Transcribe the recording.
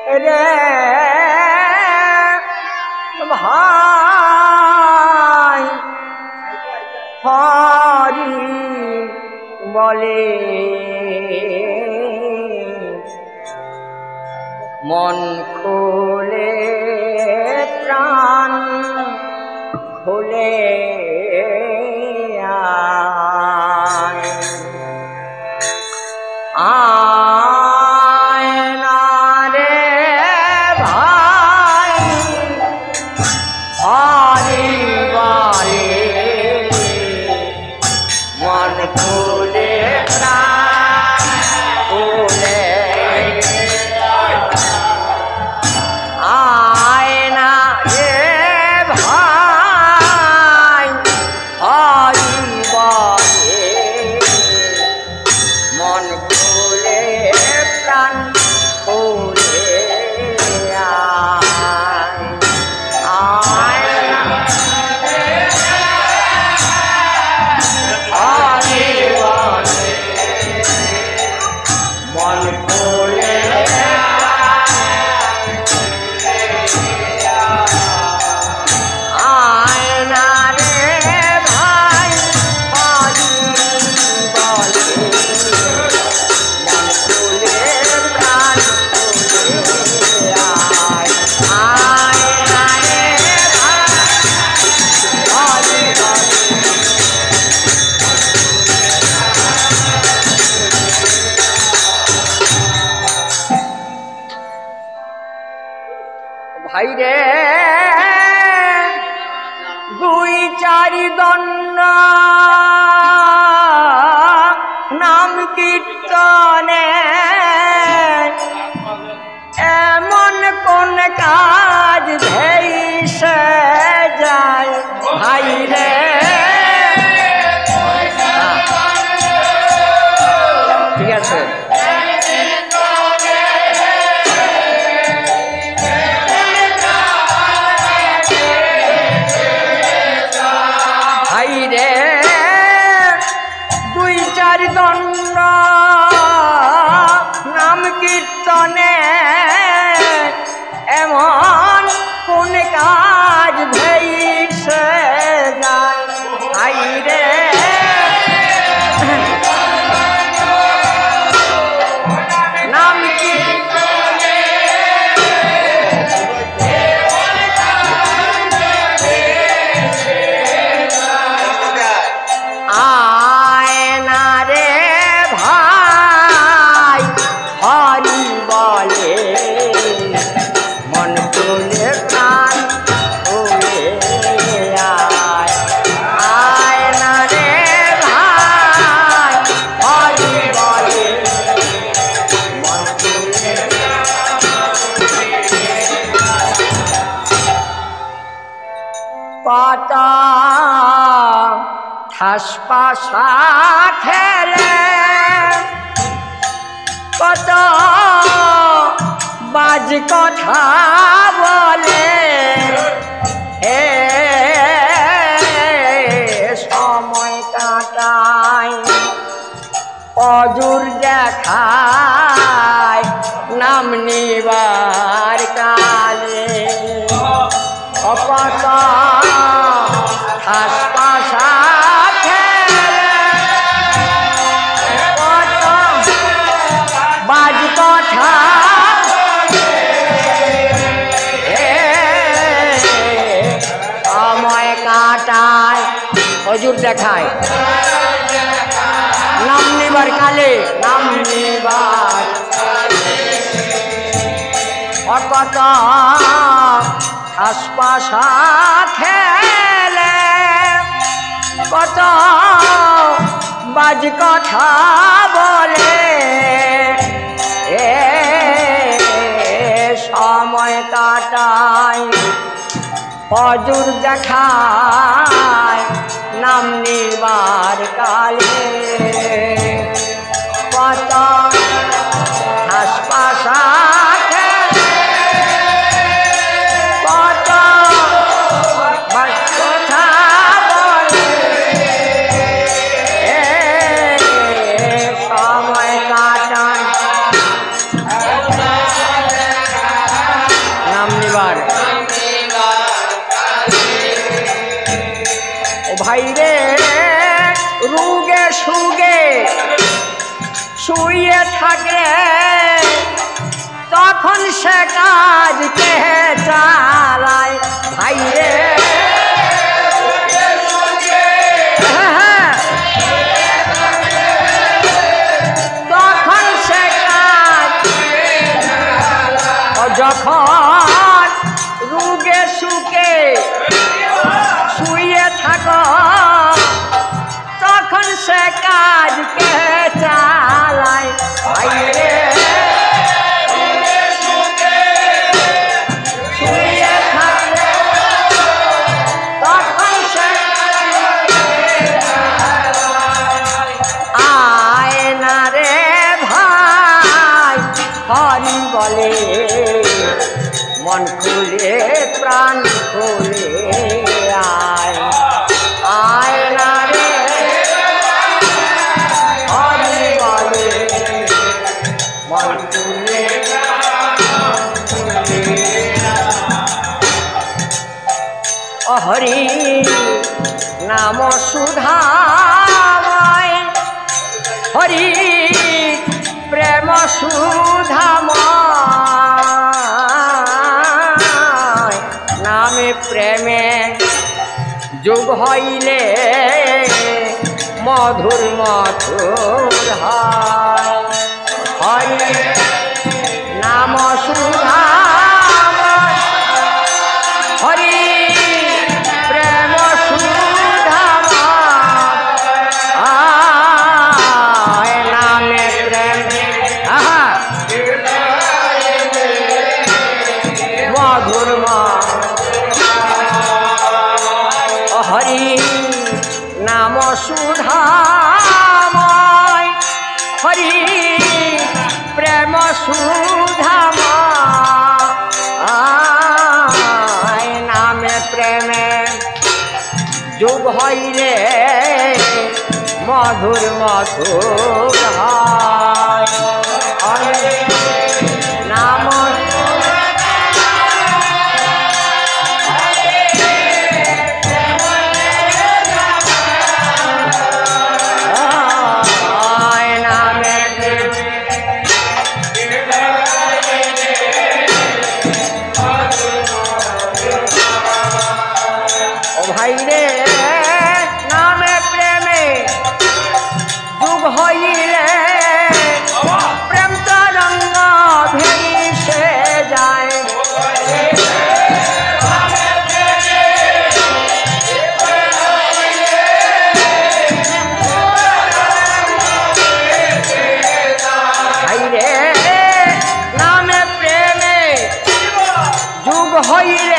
রে ভাই হরি বলে মন খোলে প্রাণ খোলে আয় না রে ভাই হরি বলে মন খোলে প্রাণ খোলে আয় না রে ভাই হরি বলে মন খোলে প্রাণ খোলে আয় না হরি বলে মন খোলে আয় না রে ভাই হরি বলে মন খোলে প্রাণ খোলে আয় না রে ভাই হরি বলে ভাই রে দুই চারি দণ্ড নাম কীর্তনে এমন কোন কাজ ভেসে যায় ভাই রে ঠিক আছে ভাই রে দুই চারি দণ্ড নাম কীর্তনে এমন কোন কাজ ভেসে যায় ভাই রে নাম কীর্তনে আয় না রে ভাই হরি বলে মন খোলে প্রাণ খোলে আয় না রে ভাই হরি বলে মন খোলে পাতা ঠাস পাশা খেলে কত বাজ কথা বলে এ সময় কাটায় অজুর দেখায় নাম নিবার কালে অপত ঠাস পাশা বাজ কথা সময় কাটায় হজুর দেখায় নাম নিবার কালে নাম নিবার অকত আশপাশা খেলে কত বাজ কথা বলে সময় কাটায় হজুর দেখায় নাম নিবার কালে কত আশপাশা সুগে শুয়ে থাকলে তখন সে কাজ কে চালায় ভাই রে তখন সে কাজ যখন রোগে সুখে শুয়ে থাকো তখন সে কাজ কে চালায় ভাই রে শুয়ে থাকলে তখন সে আয় না রে ভাই হরি বলে মন খুলে প্রাণ খুলে আয় আয় না রে হরি বলে মন খুলে হরি নাম সুধাময় হরি প্রেম সুধাময় নামে প্রেমে যোগ হইলে মধুর মধুর হয় হরি নাম সুধাময় হরি প্রেম সুধাময় নামে প্রেমে মধুর হরি নাম সুধাময় হরি প্রেম সুধাময় নামে প্রেমে যোগ হইলে মধুর মধুর হয় হরি নাম ভাই রে নামে প্রেমে যুগ হইলে প্রেম তরঙ্গ ভেসে যায় ভাই রে নামে প্রেমে যুগ হইলে